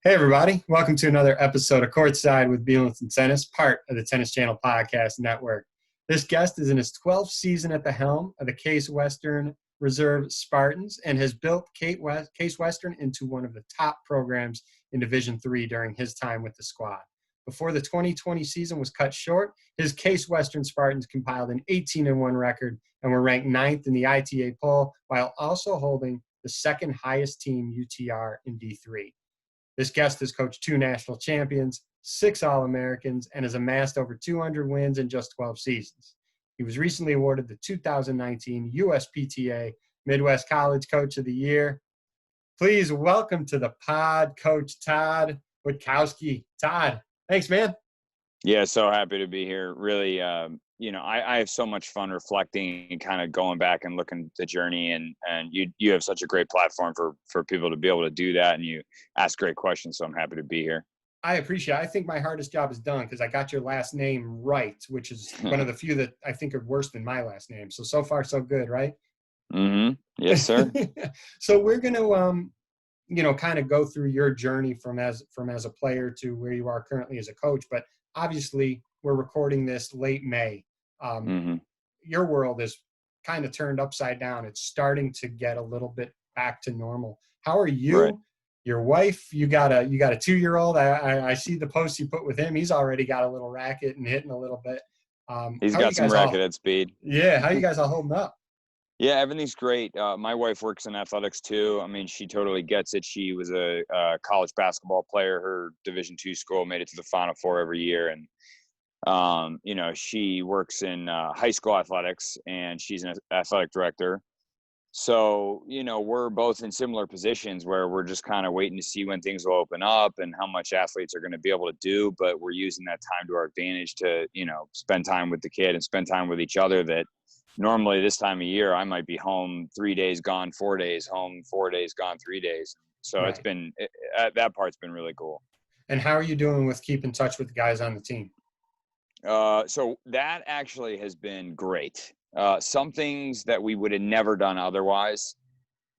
Hey, everybody. Welcome to another episode of Courtside with Beilinson Tennis, part of the Tennis Channel Podcast Network. This guest is in his 12th season at the helm of the Case Western Reserve Spartans and has built Case Western into one of the top programs in Division III during his time with the squad. Before the 2020 season was cut short, his Case Western Spartans compiled an 18-1 record and were ranked 9th in the ITA poll while also holding the second highest Team UTR in D3. This guest has coached 2 national champions, 6 All-Americans, and has amassed over 200 wins in just 12 seasons. He was recently awarded the 2019 USPTA Midwest College Coach of the Year. Please welcome to the pod, Coach Todd Wojtkowski. Todd, thanks, man. Yeah, so happy to be here. Really, I have so much fun reflecting and kind of going back and looking at the journey, and you have such a great platform for people to be able to do that, and you ask great questions, so I'm happy to be here. I appreciate it. I think my hardest job is done because I got your last name right, which is one of the few that I think are worse than my last name. So far, so good, right? Mm-hmm. Yes, sir. So we're going to, kind of go through your journey from as a player to where you are currently as a coach. But obviously, we're recording this late May. Your world is kind of turned upside down. It's starting to get a little bit back to normal. How are you? Right. Your wife, you got a 2-year-old. I see the post you put with him. He's already got a little racket and hitting a little bit. He's got some racket at speed. Yeah. How you guys all holding up? Yeah, everything's great. My wife works in athletics too. I mean, she totally gets it. She was a college basketball player. Her Division II school made it to the Final Four every year. And, she works in high school athletics, and she's an athletic director. So, we're both in similar positions where we're just kind of waiting to see when things will open up and how much athletes are going to be able to do. But we're using that time to our advantage to, spend time with the kid and spend time with each other. That normally this time of year, I might be home 3 days, gone 4 days, home 4 days, gone 3 days. So Right. It's been, that part's been really cool. And how are you doing with keeping in touch with the guys on the team? So that actually has been great. Some things that we would have never done otherwise.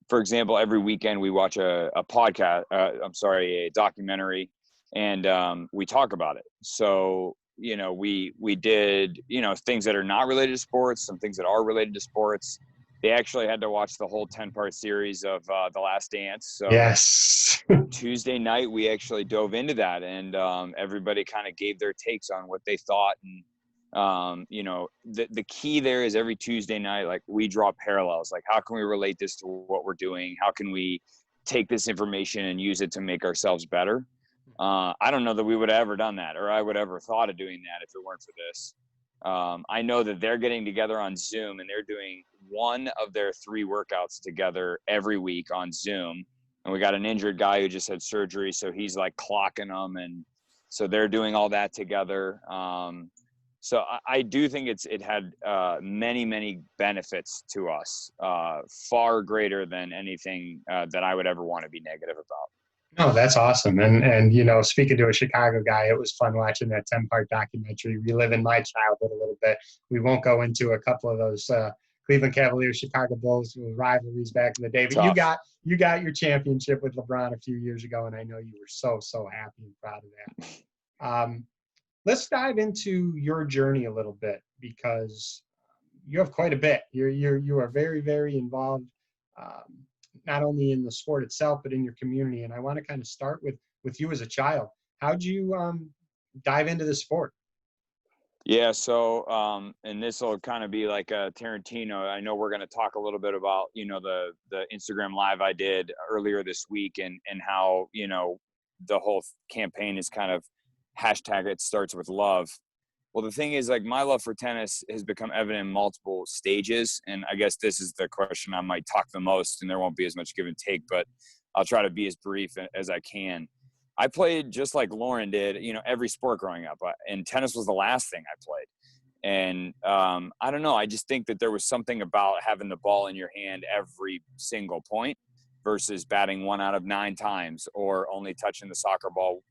For example, every weekend we watch a podcast, a documentary, and we talk about it. So, we did, things that are not related to sports, some things that are related to sports. They actually had to watch the whole 10-part series of The Last Dance. So Yes. Tuesday night, we actually dove into that, and everybody kind of gave their takes on what they thought. And, the key there is every Tuesday night, like, we draw parallels. Like, how can we relate this to what we're doing? How can we take this information and use it to make ourselves better? I don't know that we would have ever done that, or I would have ever thought of doing that if it weren't for this. I know that they're getting together on Zoom, and they're doing one of their 3 workouts together every week on Zoom. And we got an injured guy who just had surgery, so he's like clocking them, and so they're doing all that together. So I do think it had many, many benefits to us, far greater than anything that I would ever want to be negative about. No, that's awesome. And speaking to a Chicago guy, it was fun watching that 10-part documentary, reliving my childhood a little bit. We won't go into a couple of those Cleveland Cavaliers, Chicago Bulls rivalries back in the day. But Tough. you got your championship with LeBron a few years ago, and I know you were so happy and proud of that. Let's dive into your journey a little bit, because you have quite a bit. You are very, very involved, not only in the sport itself, but in your community. And I want to kind of start with you as a child. How'd you dive into the sport? Yeah, so and this will kind of be like a Tarantino. I know we're going to talk a little bit about, the Instagram live I did earlier this week, and how, the whole campaign is kind of hashtag it starts with love. Well, the thing is, like, my love for tennis has become evident in multiple stages, and I guess this is the question I might talk the most, and there won't be as much give and take, but I'll try to be as brief as I can. I played just like Lauren did, every sport growing up, and tennis was the last thing I played. And I don't know, I just think that there was something about having the ball in your hand every single point versus batting 1 out of 9 times, or only touching the soccer ball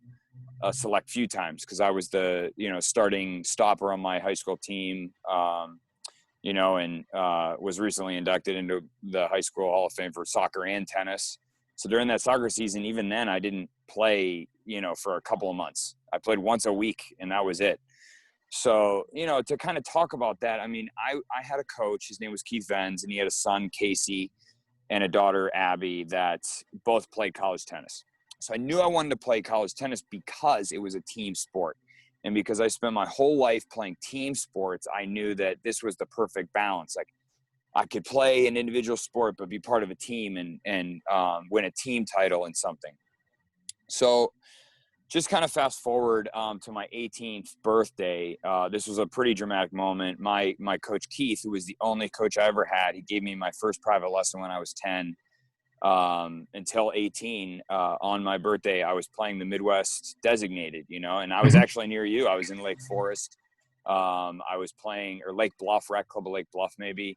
a select few times, because I was the starting stopper on my high school team, and was recently inducted into the High School Hall of Fame for soccer and tennis. So during that soccer season, even then, I didn't play, for a couple of months. I played once a week, and that was it. So, to kind of talk about that, I mean, I had a coach, his name was Keith Venz, and he had a son, Casey, and a daughter, Abby, that both played college tennis. So I knew I wanted to play college tennis because it was a team sport. And because I spent my whole life playing team sports, I knew that this was the perfect balance. Like, I could play an individual sport, but be part of a team and win a team title in something. So just kind of fast forward to my 18th birthday. This was a pretty dramatic moment. My coach Keith, who was the only coach I ever had, he gave me my first private lesson when I was 10 until 18. On my birthday, I was playing the Midwest designated, and I was actually near you. I was in Lake Forest. I was playing, or Lake Bluff, Rec Club of Lake Bluff maybe.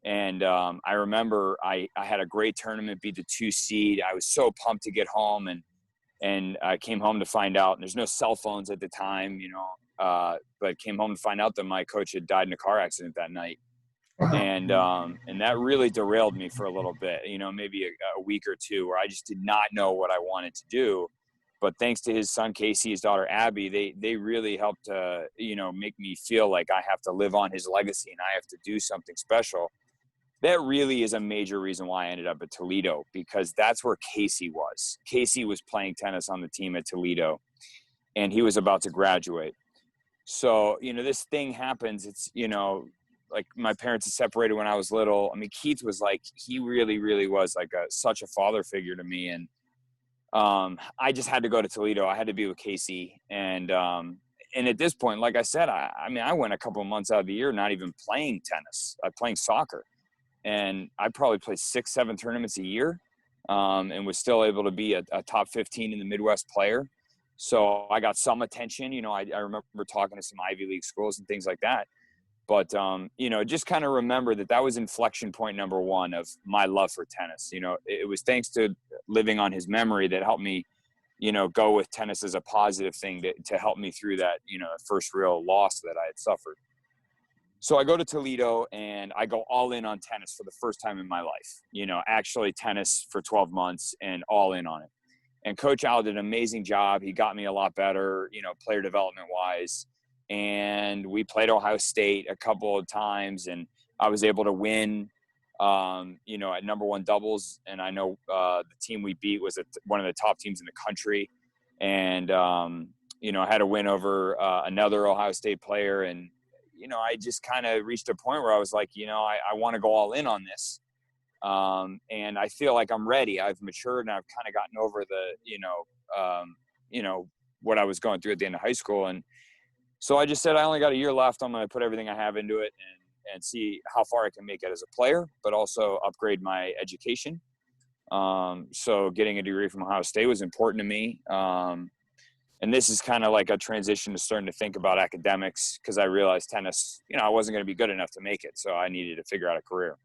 And I remember I had a great tournament, beat the 2 seed. I was so pumped to get home, and I came home to find out, and there's no cell phones at the time, but came home to find out that my coach had died in a car accident that night. And that really derailed me for a little bit, maybe a week or two, where I just did not know what I wanted to do. But thanks to his son, Casey, his daughter, Abby, they really helped make me feel like I have to live on his legacy and I have to do something special. That really is a major reason why I ended up at Toledo, because that's where Casey was. Casey was playing tennis on the team at Toledo, and he was about to graduate. So, this thing happens. It's, like my parents are separated when I was little. I mean, Keith was like, he really, really was like such a father figure to me. And I just had to go to Toledo. I had to be with Casey. And at this point, like I said, I went a couple of months out of the year not even playing tennis, playing soccer. And I probably played 6-7 tournaments a year, and was still able to be a top 15 in the Midwest player. So I got some attention. I remember talking to some Ivy League schools and things like that. But, just kind of remember that was inflection point number one of my love for tennis. It was thanks to living on his memory that helped me, go with tennis as a positive thing to help me through that, first real loss that I had suffered. So I go to Toledo and I go all in on tennis for the first time in my life, actually tennis for 12 months and all in on it. And Coach Al did an amazing job. He got me a lot better, player development wise. And we played Ohio State a couple of times, and I was able to win, at number one doubles. And I know the team we beat was one of the top teams in the country. And, I had a win over another Ohio State player. And, I just kind of reached a point where I was like, I want to go all in on this. And I feel like I'm ready. I've matured and I've kind of gotten over what I was going through at the end of high school. And so I just said, I only got a year left. I'm going to put everything I have into it and see how far I can make it as a player, but also upgrade my education. So getting a degree from Ohio State was important to me. And this is kind of like a transition to starting to think about academics, because I realized tennis, I wasn't going to be good enough to make it. So I needed to figure out a career.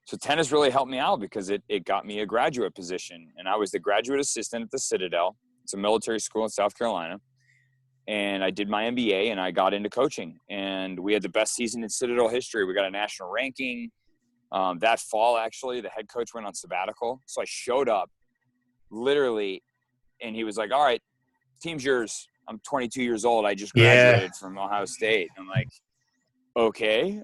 So tennis really helped me out because it got me a graduate position. And I was the graduate assistant at the Citadel. It's a military school in South Carolina. And I did my MBA and I got into coaching. And we had the best season in Citadel history. We got a national ranking. That fall, actually, the head coach went on sabbatical. So I showed up literally, and he was like, all right, team's yours. I'm 22 years old. I just graduated from Ohio State. I'm like, okay.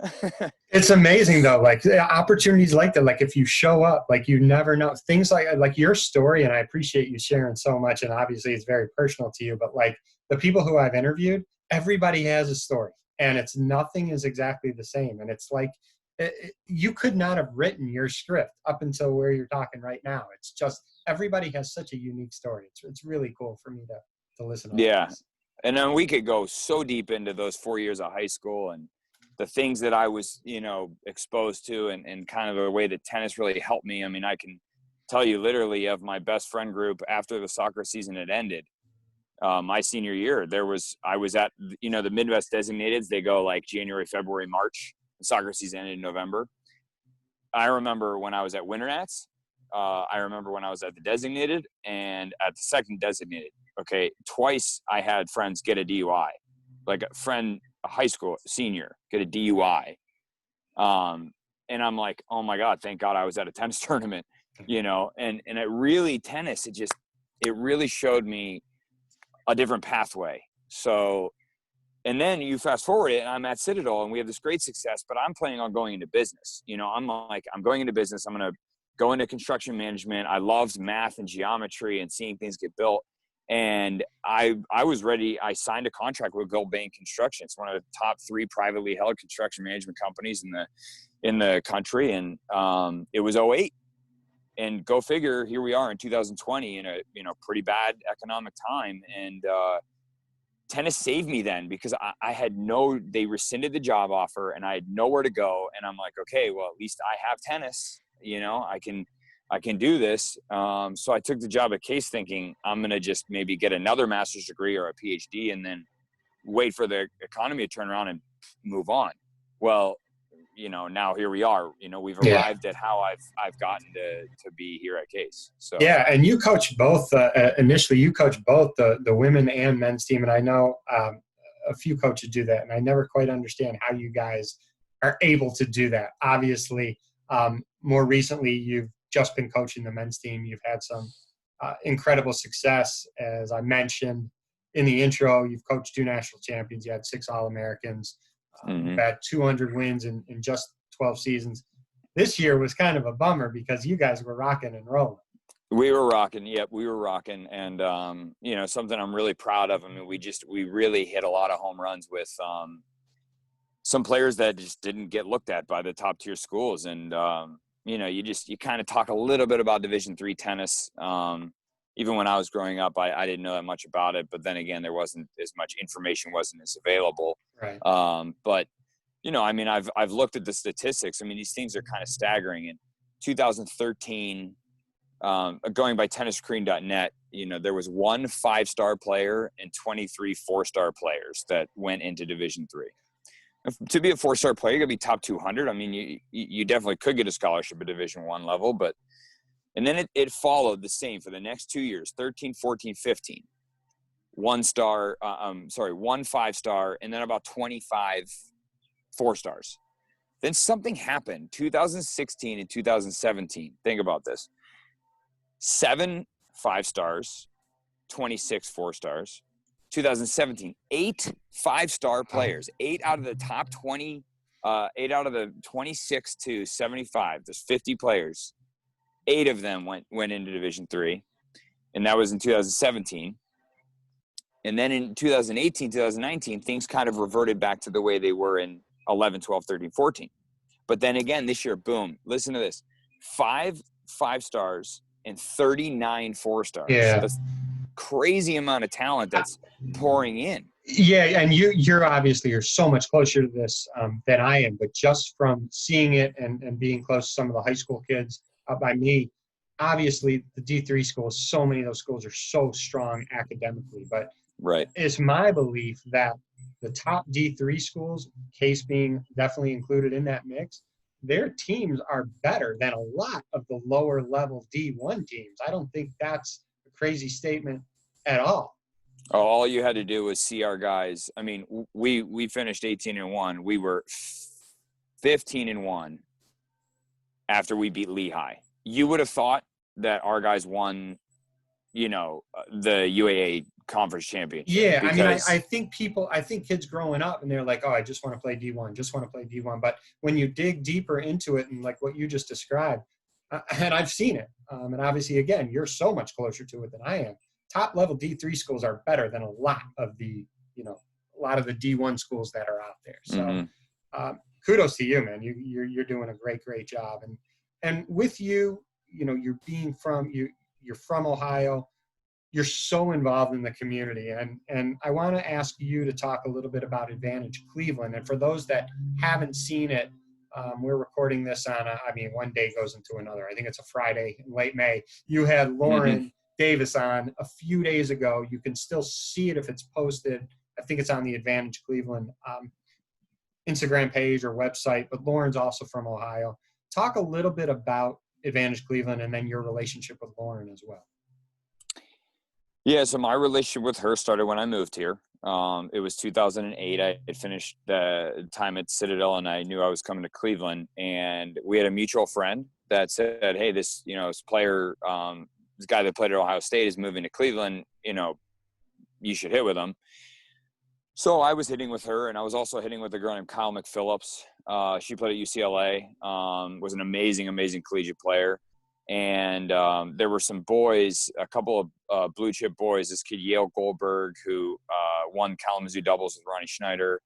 It's amazing though. Like opportunities like that, like if you show up, like you never know things like your story. And I appreciate you sharing so much. And obviously it's very personal to you, but like the people who I've interviewed, everybody has a story and nothing is exactly the same. And it's like, you could not have written your script up until where you're talking right now. It's just, everybody has such a unique story. It's really cool for me to listen to. Yeah. And then we could go so deep into those 4 years of high school and the things that I was, exposed to and kind of the way that tennis really helped me. I mean, I can tell you literally of my best friend group after the soccer season had ended. My senior year, I was at, the Midwest designated. They go like January, February, March. The soccer season ended in November. I remember when I was at Winter Nats. I remember when I was at the designated and at the second designated. Okay, twice I had friends get a DUI. Like a high school senior, get a DUI. And I'm like, oh my God, thank God I was at a tennis tournament, and it really tennis, it really showed me a different pathway. So, and then you fast forward it, and I'm at Citadel, and we have this great success, but I'm planning on going into business. You know, I'm like, I'm going into business. I'm going to go into construction management. I loved math and geometry and seeing things get built. And I was ready. I signed a contract with Beilinson Construction. It's one of the top 3 privately held construction management companies in the country. And it was '08. And go figure, here we are in 2020 in a, you know, pretty bad economic time. And tennis saved me then, because they rescinded the job offer and I had nowhere to go. And I'm like, okay, well, at least I have tennis, you know, I can do this. So I took the job at Case thinking I'm going to just maybe get another master's degree or a PhD and then wait for the economy to turn around and move on. Well, you know, now here we are, you know, we've arrived at how I've gotten to be here at Case. So yeah, and you coach both. Initially, you coach both the women and men's team, and I know a few coaches do that, and I never quite understand how you guys are able to do that. Obviously, more recently, you've just been coaching the men's team. You've had some incredible success, as I mentioned in the intro. You've coached 2 national champions. You had 6 All-Americans. You've had 200 wins in just 12 seasons. This year was kind of a bummer because you guys were rocking and rolling. We were rocking. Yep, we were rocking. And, you know, something I'm really proud of. I mean, we really hit a lot of home runs with some players that just didn't get looked at by the top tier schools. And, you know, you kind of talk a little bit about Division III tennis. Even when I was growing up, I didn't know that much about it. But then again, there wasn't as much information, wasn't as available. Right. But, you know, I mean, I've looked at the statistics. I mean, these things are kind of staggering. In 2013, going by tennisscreen.net, you know, there was 1 5-star player and 23 4-star players that went into Division III. To be a 4-star player, you got to be top 200. I mean, you definitely could get a scholarship at Division I level, but and then it followed the same for the next 2 years, 13, 14, 15. 1 5-star, and then about 25 4-stars. Then something happened, 2016 and 2017. Think about this. 7 5-stars, 26 4-stars. 2017, 8 5-star players, 8 out of the top 20, 8 out of the 26 to 75. There's 50 players. 8 of them went into Division III, and that was in 2017. And then in 2018, 2019, things kind of reverted back to the way they were in 11, 12, 13, 14. But then again, this year, boom, listen to this. 5 5-stars and 39 4-stars. Yeah. That's crazy amount of talent that's pouring in. Yeah, and you're so much closer to this than I am, but just from seeing it and being close to some of the high school kids by me, obviously the D3 schools, so many of those schools are so strong academically, but right. It's my belief that the top D3 schools, Case being definitely included in that mix, their teams are better than a lot of the lower level D1 teams. I don't think that's a crazy statement at all. All you had to do was see our guys. I mean, we finished 18-1. We were 15-1 after we beat Lehigh. You would have thought that our guys won, you know, the UAA conference championship. Yeah, I mean, I think kids growing up and they're like, oh, I just want to play D1, just want to play D1. But when you dig deeper into it and like what you just described, and I've seen it, and obviously, again, you're so much closer to it than I am. Top level D3 schools are better than a lot of the D1 schools that are out there. So kudos to you, man. You're doing a great job. And with you, you know, you're from Ohio. You're so involved in the community. And I want to ask you to talk a little bit about Advantage Cleveland. And for those that haven't seen it, we're recording this on, one day goes into another. I think it's a Friday in late May. You had Lauren Davis on a few days ago. You can still see it if it's posted. I think it's on the Advantage Cleveland Instagram page or website, but Lauren's also from Ohio. Talk a little bit about Advantage Cleveland and then your relationship with Lauren as well. Yeah, so my relationship with her started when I moved here. It was 2008. I had finished the time at Citadel, and I knew I was coming to Cleveland. And we had a mutual friend that said, "Hey, this player this guy that played at Ohio State is moving to Cleveland, you know, you should hit with him. So I was hitting with her, and I was also hitting with a girl named Kyle McPhillips. She played at UCLA, was an amazing, amazing collegiate player. And there were some boys, a couple of blue chip boys, this kid Yale Goldberg, who won Kalamazoo doubles with Ronnie Schneider,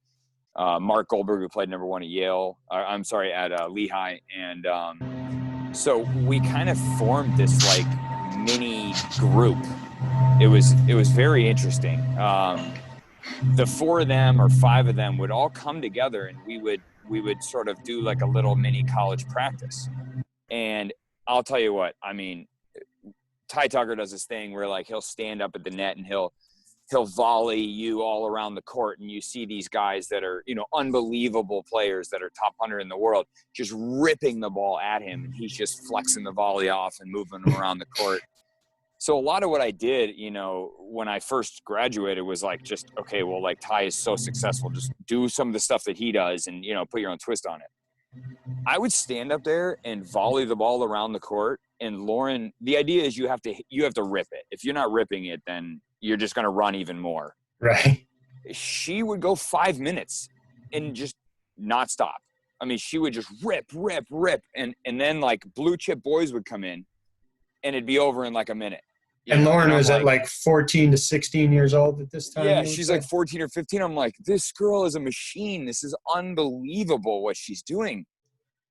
Mark Goldberg, who played number 1 at Yale, at Lehigh. And so we kind of formed this like mini group. It was very interesting. The 4 of them or 5 of them would all come together, and we would sort of do like a little mini college practice. And I'll tell you what, I mean, Ty Tucker does this thing where like he'll stand up at the net and he'll volley you all around the court, and you see these guys that are, you know, unbelievable players that are top 100 in the world just ripping the ball at him, and he's just flexing the volley off and moving them around the court. So a lot of what I did, you know, when I first graduated was like, just, okay, well, like Ty is so successful, just do some of the stuff that he does and, you know, put your own twist on it. I would stand up there and volley the ball around the court. And Lauren, the idea is you have to rip it. If you're not ripping it, then you're just going to run even more. Right. She would go 5 minutes and just not stop. I mean, she would just rip. And then like blue chip boys would come in and it'd be over in like a minute. And Lauren was at like 14 to 16 years old at this time? Yeah, she's like 14 or 15. I'm like, this girl is a machine. This is unbelievable what she's doing.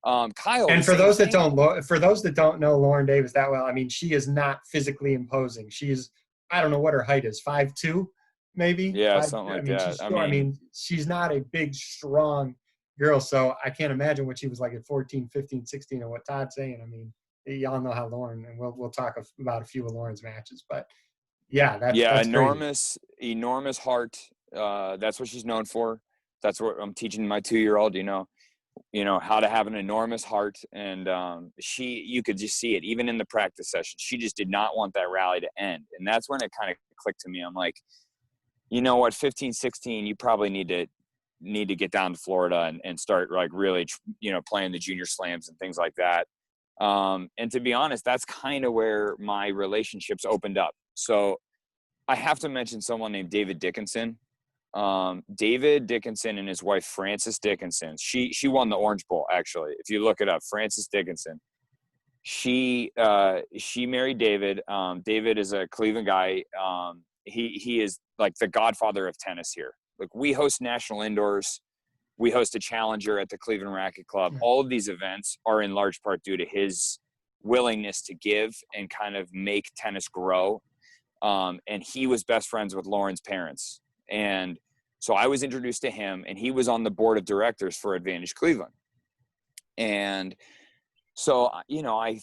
Kyle. And for those that don't know Lauren Davis that well, I mean, she is not physically imposing. She's, I don't know what her height is, 5'2", maybe. Yeah, something like that. I mean, she's not a big, strong girl. So I can't imagine what she was like at 14, 15, 16, and what Todd's saying. I mean, y'all know how Lauren, and we'll talk about a few of Lauren's matches, but that's enormous heart. That's what she's known for. That's what I'm teaching my 2-year-old, you know, how to have an enormous heart. And you could just see it even in the practice session. She just did not want that rally to end. And that's when it kind of clicked to me. I'm like, you know what, 15, 16, you probably need to get down to Florida and start like really, you know, playing the junior slams and things like that. And to be honest, that's kind of where my relationships opened up. So I have to mention someone named David Dickinson. David Dickinson and his wife, Frances Dickinson, she won the Orange Bowl. Actually, if you look it up, Frances Dickinson, she married David. David is a Cleveland guy. He is like the godfather of tennis here. Like, we host national indoors. We host a challenger at the Cleveland Racket Club. All of these events are in large part due to his willingness to give and kind of make tennis grow. And he was best friends with Lauren's parents. And so I was introduced to him, and he was on the board of directors for Advantage Cleveland. And so, you know, I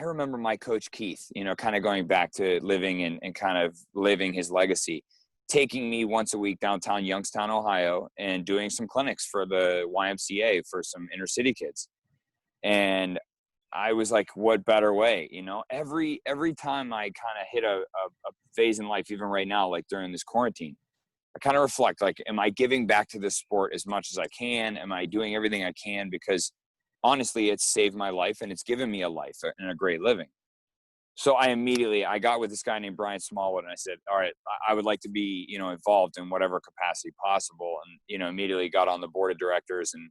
remember my coach Keith, you know, kind of going back to living and kind of living his legacy, taking me once a week downtown Youngstown, Ohio, and doing some clinics for the YMCA for some inner city kids. And I was like, what better way? You know, every time I kind of hit a phase in life, even right now, like during this quarantine, I kind of reflect, like, am I giving back to this sport as much as I can? Am I doing everything I can? Because honestly, it's saved my life and it's given me a life and a great living. So I got with this guy named Brian Smallwood, and I said, all right, I would like to be, you know, involved in whatever capacity possible. And, you know, immediately got on the board of directors. And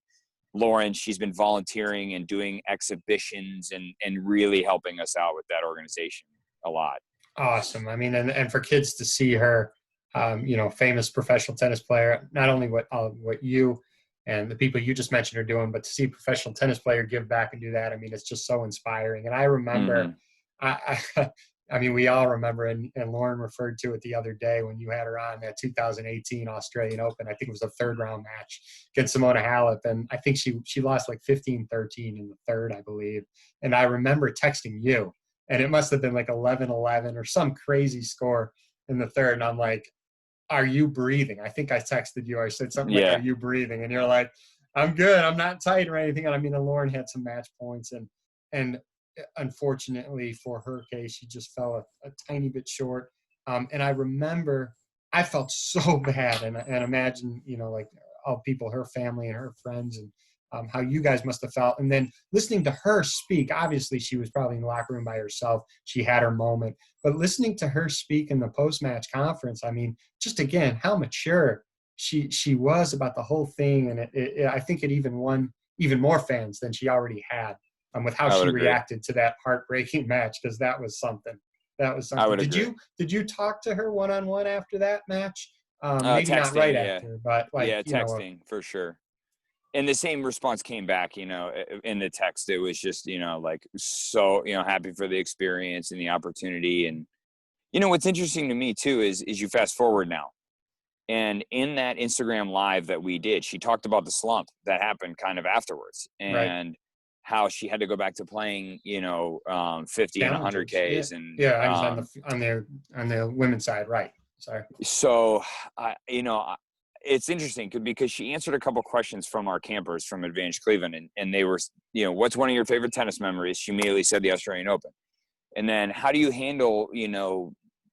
Lauren, she's been volunteering and doing exhibitions and really helping us out with that organization a lot. Awesome. I mean, and for kids to see her, you know, famous professional tennis player, not only what you and the people you just mentioned are doing, but to see a professional tennis player give back and do that, I mean, it's just so inspiring. And I remember, I mean, we all remember, and Lauren referred to it the other day when you had her on that 2018 Australian Open. I think it was a third round match against Simona Halep. And I think she lost like 15-13 in the third, I believe. And I remember texting you, and it must have been like 11-11 or some crazy score in the third. And I'm like, are you breathing? I think I texted you. I said something like, are you breathing? And you're like, I'm good. I'm not tight or anything. And I mean, and Lauren had some match points, and unfortunately for her case, she just fell a tiny bit short. And I remember I felt so bad, and imagine, you know, like all people, her family and her friends and how you guys must have felt. And then listening to her speak, obviously she was probably in the locker room by herself. She had her moment. But listening to her speak in the post-match conference, I mean, just again, how mature she was about the whole thing. And I think it even won even more fans than she already had with how I she would agree. reacted to that heartbreaking match, because that was something. That was something. I would agree. Did you talk to her one-on-one after that match? Maybe not Texting, right yeah. after, but Yeah, texting for sure. And the same response came back, in the text. It was just, like, so, happy for the experience and the opportunity. And, what's interesting to me too is you fast forward now. And in that Instagram live that we did, she talked about the slump that happened kind of afterwards, and how she had to go back to playing, 50 and 100 Ks. Yeah, I was on the women's side, right? Sorry. So, it's interesting because she answered a couple questions from our campers from Advantage Cleveland, and they were, what's one of your favorite tennis memories? She immediately said the Australian Open. And then how do you handle,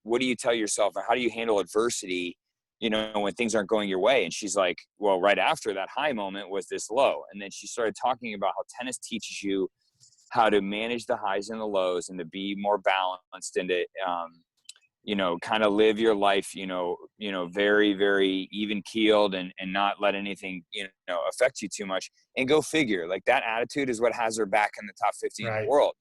what do you tell yourself, or how do you handle adversity, when things aren't going your way? And she's like, well, right after that high moment was this low. And then she started talking about how tennis teaches you how to manage the highs and the lows, and to be more balanced, and to, kind of live your life, very, very even keeled, and not let anything, affect you too much. And go figure, like, that attitude is what has her back in the top 50 in the world,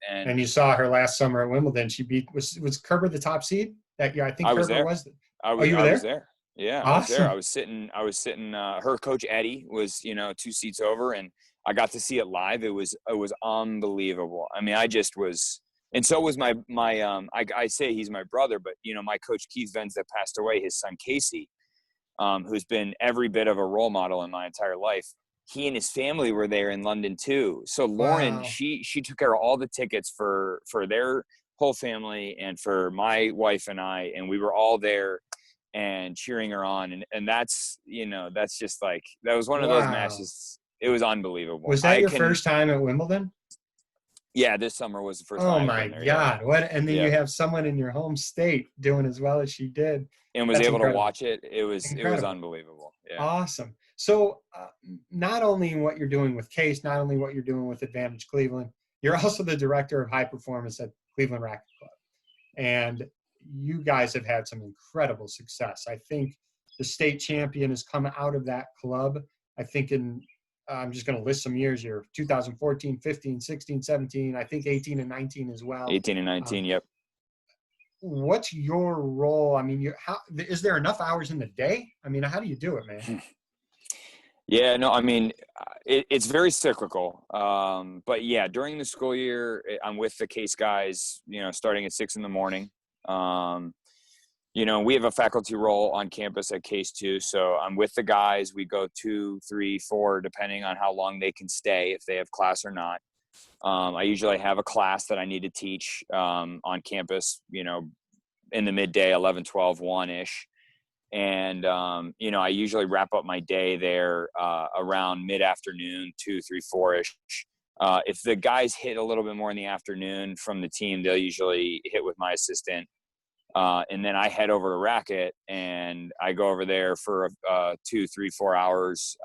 And you saw her last summer at Wimbledon. She beat, was Kerber the top seed that year? I think Kerber was. You were there? Yeah, awesome. I was sitting, her coach Eddie was, 2 seats over, and I got to see it live. It was unbelievable. I mean, I just was. And so was my I say he's my brother, but, my coach Keith Venz that passed away, his son Casey, who's been every bit of a role model in my entire life. He and his family were there in London too. So Lauren, she took care of all the tickets for their whole family, and for my wife and I, and we were all there and cheering her on. And that's, that's just like, that was one of those matches. It was unbelievable. Was that your first time at Wimbledon? Yeah, this summer was the first time. time. Oh my God. Yeah. What? And then you have someone in your home state doing as well as she did. And was able to watch it. It was unbelievable. Yeah. Awesome. So not only what you're doing with Case, not only what you're doing with Advantage Cleveland, you're also the director of high performance at Cleveland Racket Club. And you guys have had some incredible success. I think the state champion has come out of that club. I think I'm just going to list some years here: 2014, 15, 16, 17, I think 18 and 19 as well. 18 and 19, yep. What's your role? I mean, is there enough hours in the day? I mean, how do you do it, man? Yeah, no, I mean, it's very cyclical. But yeah, during the school year, I'm with the Case guys, starting at 6 a.m. We have a faculty role on campus at Case too. So I'm with the guys. We go 2, 3, 4, depending on how long they can stay, if they have class or not. I usually have a class that I need to teach on campus, in the midday, 11, 12, 1-ish. And, I usually wrap up my day there around mid-afternoon, 2, 3, 4-ish. If the guys hit a little bit more in the afternoon from the team, they'll usually hit with my assistant. And then I head over to Racket, and I go over there for 2, 3, 4 hours.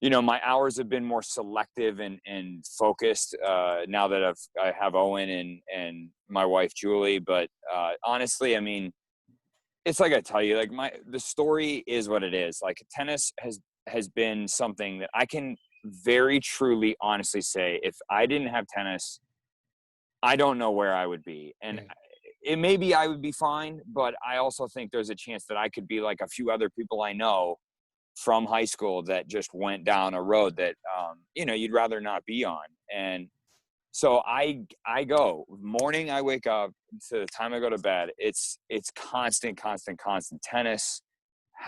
My hours have been more selective and focused now that I have Owen and my wife Julie. But honestly, I mean, it's like I tell you, like the story is what it is. Like, tennis has been something that I can very truly, honestly say, if I didn't have tennis, I don't know where I would be. And it may be I would be fine, but I also think there's a chance that I could be like a few other people I know from high school that just went down a road that, you'd rather not be on. And so I go morning, I wake up to the time I go to bed. It's constant tennis.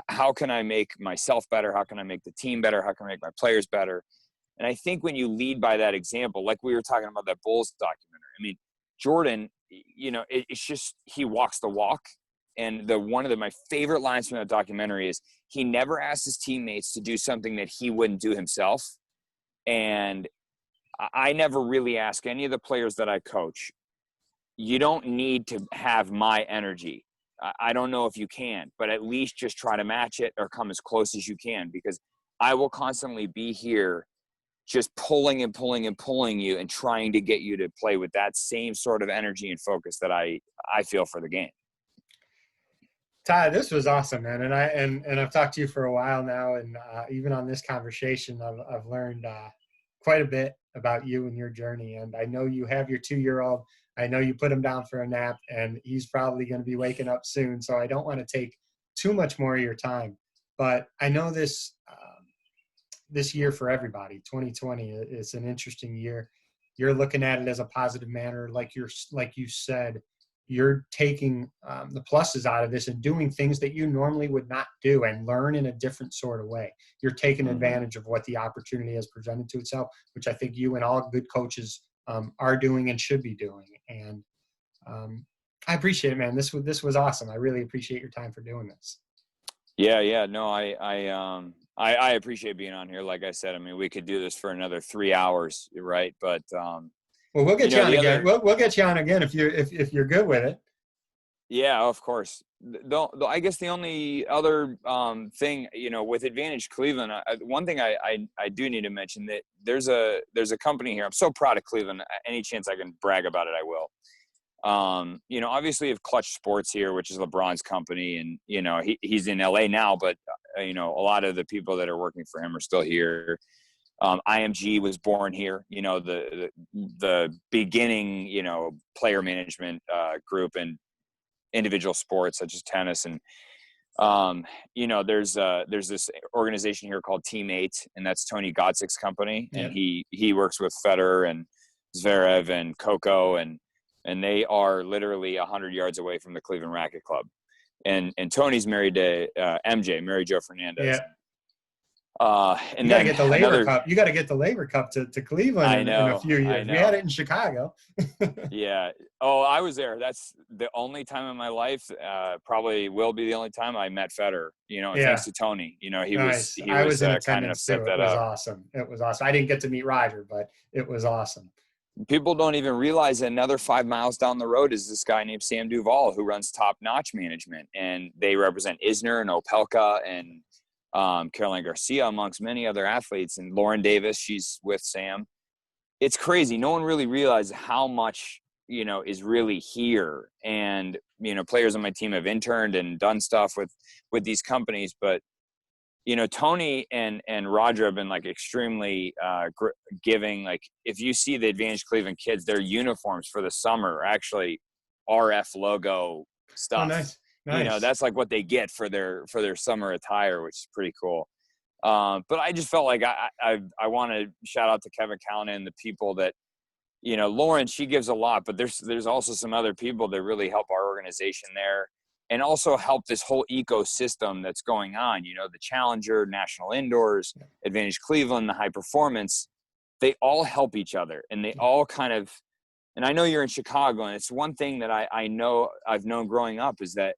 How can I make myself better? How can I make the team better? How can I make my players better? And I think when you lead by that example, like we were talking about that Bulls documentary, I mean, Jordan, it's just, he walks the walk. And one of my favorite lines from that documentary is, he never asked his teammates to do something that he wouldn't do himself. And I never really ask any of the players that I coach, you don't need to have my energy. I don't know if you can, but at least just try to match it or come as close as you can, because I will constantly be here just pulling and pulling and pulling you and trying to get you to play with that same sort of energy and focus that I feel for the game. Todd, this was awesome, man. And I've talked to you for a while now, and even on this conversation, I've learned quite a bit about you and your journey. And I know you have your 2-year-old. I know you put him down for a nap, and he's probably going to be waking up soon. So I don't want to take too much more of your time. But I know this year for everybody, 2020, is an interesting year. You're looking at it as a positive manner, like you said. You're taking the pluses out of this and doing things that you normally would not do and learn in a different sort of way. You're taking advantage of what the opportunity has presented to itself, which I think you and all good coaches are doing and should be doing. And I appreciate it, man. This was awesome. I really appreciate your time for doing this. Yeah. No, I appreciate being on here. Like I said, I mean, we could do this for another 3 hours, right? But well, we'll get you on again. We'll get you on again if you're good with it. Yeah, of course. I guess the only other thing, with Advantage Cleveland, one thing I do need to mention, that there's a company here. I'm so proud of Cleveland. Any chance I can brag about it, I will. Obviously we have Clutch Sports here, which is LeBron's company, and he's in LA now, but a lot of the people that are working for him are still here. IMG was born here, the beginning, player management group and individual sports such as tennis. And, there's this organization here called Team 8, and that's Tony Gotzik's company. And he works with Federer and Zverev and Coco, and they are literally 100 yards away from the Cleveland Racquet Club. And Tony's married to MJ, Mary Jo Fernandez. Yeah. And you got to get the Labor Cup. You got to get the Labor Cup to Cleveland in a few years. We had it in Chicago. Yeah. Oh, I was there. That's the only time in my life, probably will be the only time I met Federer, thanks to Tony. He was in attendance kind enough to set that up. It was awesome. It was awesome. I didn't get to meet Roger, but it was awesome. People don't even realize that another 5 miles down the road is this guy named Sam Duvall, who runs Top Notch Management, and they represent Isner and Opelka and Caroline Garcia, amongst many other athletes, and Lauren Davis, she's with Sam. It's crazy. No one really realizes how much, is really here. And, players on my team have interned and done stuff with these companies. But, Tony and Roger have been extremely giving. If you see the Advantage Cleveland kids, their uniforms for the summer are actually RF logo stuff. Oh, nice. Nice. That's what they get for their summer attire, which is pretty cool. But I just felt like I want to shout out to Kevin Callanan and the people that, Lauren, she gives a lot, but there's also some other people that really help our organization there, and also help this whole ecosystem that's going on. The Challenger, National Indoors, Advantage Cleveland, the High Performance, they all help each other, and they all kind of, and I know you're in Chicago, and it's one thing that I've known growing up is that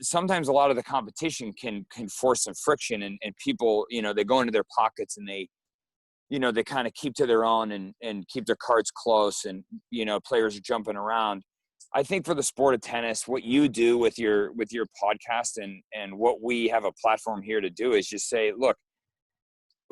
sometimes a lot of the competition can force some friction, and people, they go into their pockets and they kind of keep to their own and keep their cards close, and, players are jumping around. I think for the sport of tennis, what you do with your podcast and what we have a platform here to do is just say, look,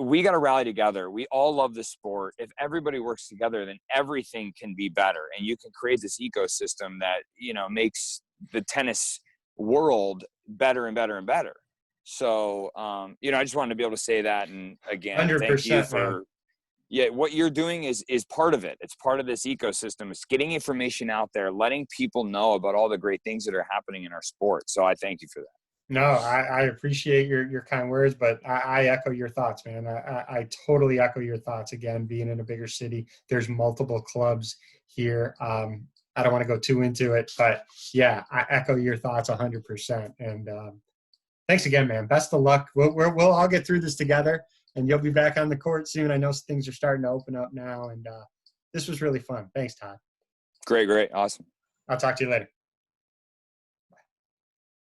we got to rally together. We all love the sport. If everybody works together, then everything can be better. And you can create this ecosystem that, makes the tennis world better and better and better. So, I just wanted to be able to say that. And again, 100%, thank you for, what you're doing is part of it. It's part of this ecosystem. It's getting information out there, letting people know about all the great things that are happening in our sport. So I thank you for that. No, I appreciate your kind words, but I echo your thoughts, man. I totally echo your thoughts. Again, being in a bigger city, there's multiple clubs here. I don't want to go too into it, but yeah, I echo your thoughts 100%. And thanks again, man. Best of luck. We'll all get through this together, and you'll be back on the court soon. I know things are starting to open up now, and this was really fun. Thanks, Todd. Great. Awesome. I'll talk to you later.